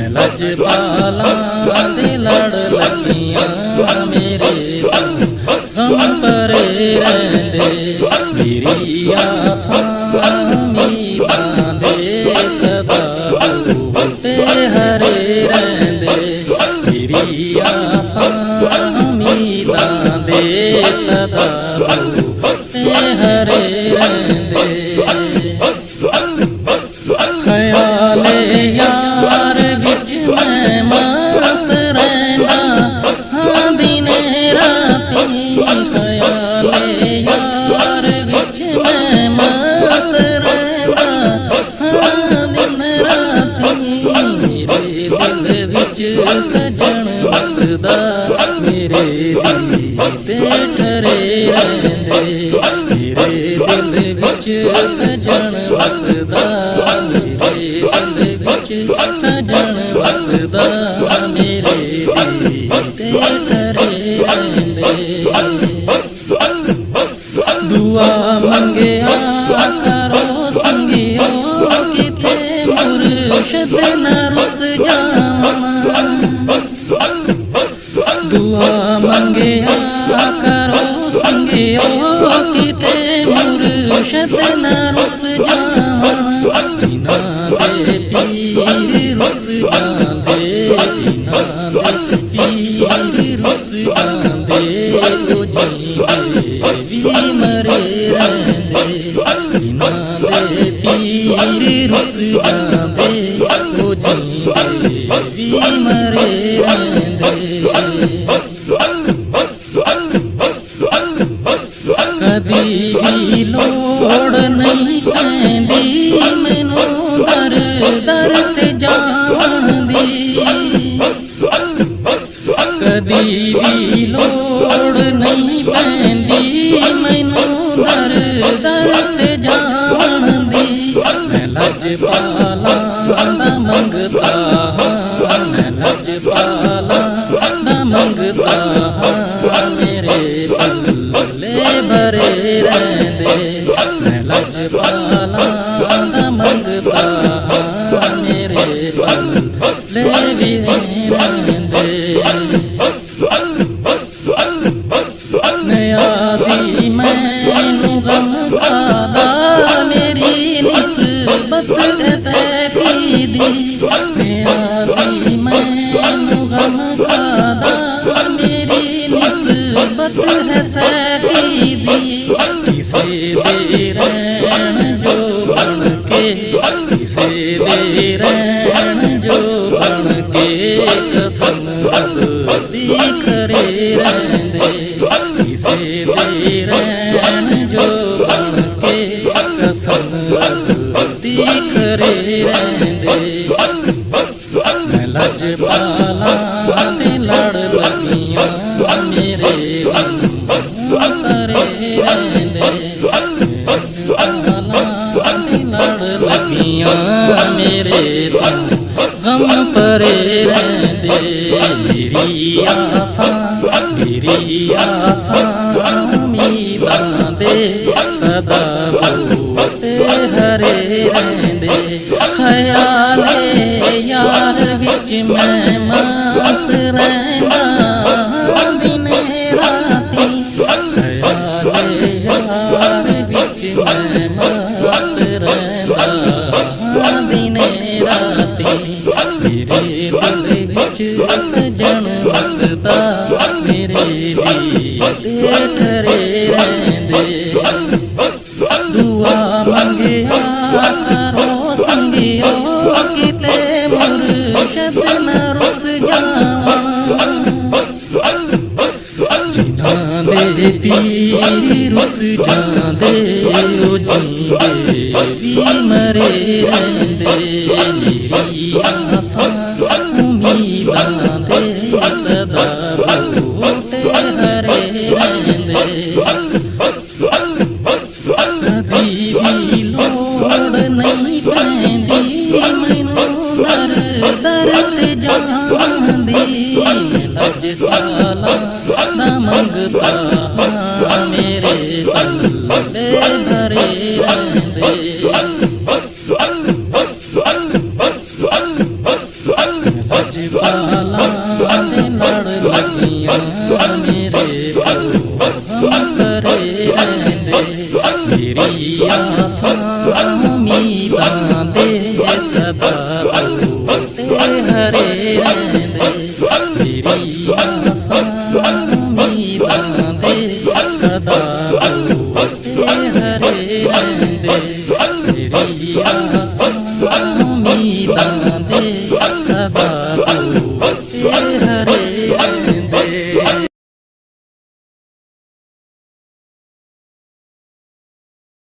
मैं लजपाला दे लड़ लगियां मेरे गम परे रहिंदे मेरी आसां उम्मीदां दे सदा बूटे हरे रहिंदे मेरी आसां उम्मीदां दे सदा बूटे हरे रहिंदे ख्याले यार विच मैं मस्त रहिंदा हां दिने राती ख्याले यार विच मैं मस्त रहिंदा हां दिन राती मेरे दिल विच सजन वसदा मेरे दीदे ठरे रहिंदे मेरे दिल विच सजन वसदा मेरे दिल विच सजन वसदा मेरे दीदे ठरे रहिंदे दुआ मंगिया करो संगियो किते मुर्शिद न रुस जावां दुआ मंगिया करो संगियो किते मुर्शिद न रुस जावां जिन्हां दे पीर रुस जांदे जिन्हां दे पीर रुस जांदे ओ जींदे वी मरे रहिंदे जिन्हां दे पीर रुस जांदे ओ जींदे वी मरे रहिंदे कदी भी लोड़ नहीं पैंदी मैनू दर दर ते जाण दी कदी भी लोड़ नहीं पैंदी मैनू दर दर ते जाण दी मैं लजपाला दा मंगता मैं लजपाला दा मंगता मेरे पल्ले भरे रहिंदे मैं लजपाला दा मंगता मेरे पल्ले भी रहिंदे नियाज़ी मैनू गम कादा मेरी निस्बत सैफी दी नियाज़ी मैनू गम कादा मेरी निस्बत है सैफी दी किसे दे रैन जो बन के किसे दे रैन जो बन के कसम रब दी खरे रहिंदे किसे दे रैन जो बन के कसम रब दी खरे रहिंदे मैं लजपाला दे लड़ लगियां मेरे गम परे रहिंदे लजपाला दे लड़ लगियां मेरे गम परे रहिंदे मेरी आसां उम्मीदां दे सदा बूटे हरे रहिंदे ख्याले यार विच मैं मस्त रहिंदा दिने राती ख्याले यार विच मैं मस्त रहिंदा दिने राती मेरे दिल विच सजन वसदा मेरे दीदे ठरे रहिंदे दुआ मंगिया करो संगियो किते मुर्शिद न रुस जावां जिन्हां दे पीर रुस जांदे ओ जींदे वी मरे रहिंदे मेरी आसां उम्मीदां दे सदा बूटे हरे रहिंदे कदी भी लोड़ नहीं पैंदी मैनू दर दर ते जाण दी लजपाला दा मंगता मेरे पल्ले भरे रहिंदे ਪਾਲਾਂ ਦੇ ਲੜ ਲੱਗੀਆਂ ਮੇਰੇ ਹਮ ਕਰੇ ਰਹਿੰਦੇ ਮੇਰੀ ਆਸਾਂ ਉਮੀਦਾਂ ਦੇ ਸਦਾ ਤੇ ਹਰੇ ਰਹਿੰਦੇ ਮੇਰੀ ਆਸਾਂ ਉਮੀਦਾਂ ਦੇ ਸਦਾ ਤੇ ਹਰੇ ਰਹਿੰਦੇ ਮੇਰੀ ਆਸਾਂ ਉਮੀਦਾਂ ਦੇ ਸਦਾ